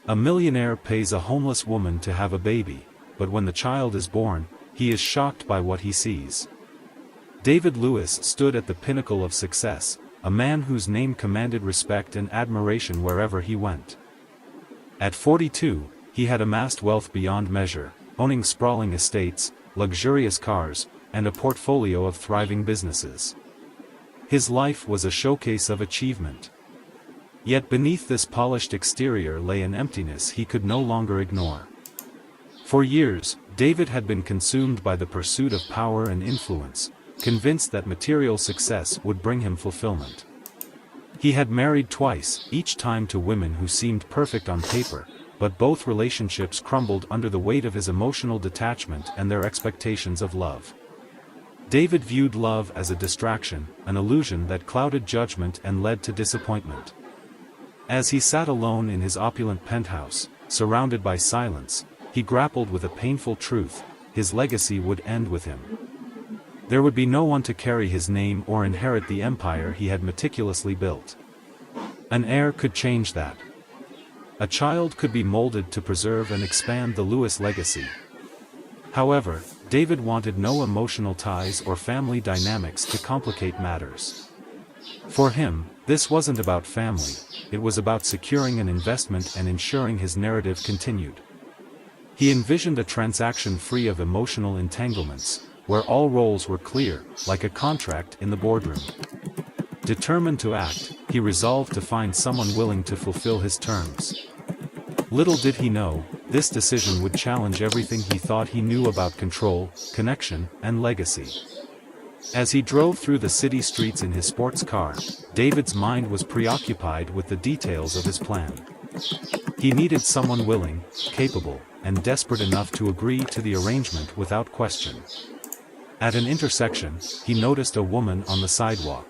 A millionaire pays a homeless woman to have a baby, but when the child is born, he is shocked by what he sees. David Lewis stood at the pinnacle of success, a man whose name commanded respect and admiration wherever he went. At 42, he had amassed wealth beyond measure, owning sprawling estates, luxurious cars, and a portfolio of thriving businesses. His life was a showcase of achievement. Yet beneath this polished exterior lay an emptiness he could no longer ignore. For years, David had been consumed by the pursuit of power and influence, convinced that material success would bring him fulfillment. He had married twice, each time to women who seemed perfect on paper, but both relationships crumbled under the weight of his emotional detachment and their expectations of love. David viewed love as a distraction, an illusion that clouded judgment and led to disappointment. As he sat alone in his opulent penthouse, surrounded by silence, he grappled with a painful truth: his legacy would end with him. There would be no one to carry his name or inherit the empire he had meticulously built. An heir could change that. A child could be molded to preserve and expand the Lewis legacy. However, David wanted no emotional ties or family dynamics to complicate matters. For him, this wasn't about family, it was about securing an investment and ensuring his narrative continued. He envisioned a transaction free of emotional entanglements, where all roles were clear, like a contract in the boardroom. Determined to act, he resolved to find someone willing to fulfill his terms. Little did he know, this decision would challenge everything he thought he knew about control, connection, and legacy. As he drove through the city streets in his sports car, David's mind was preoccupied with the details of his plan. He needed someone willing, capable, and desperate enough to agree to the arrangement without question. At an intersection, he noticed a woman on the sidewalk.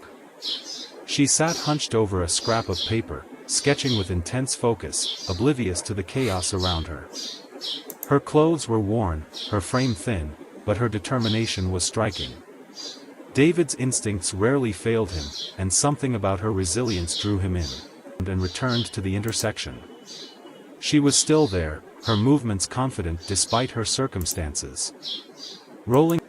She sat hunched over a scrap of paper, sketching with intense focus, oblivious to the chaos around her. Her clothes were worn, her frame thin, but her determination was striking. David's instincts rarely failed him, and something about her resilience drew him in, and returned to the intersection. She was still there, her movements confident despite her circumstances. Rolling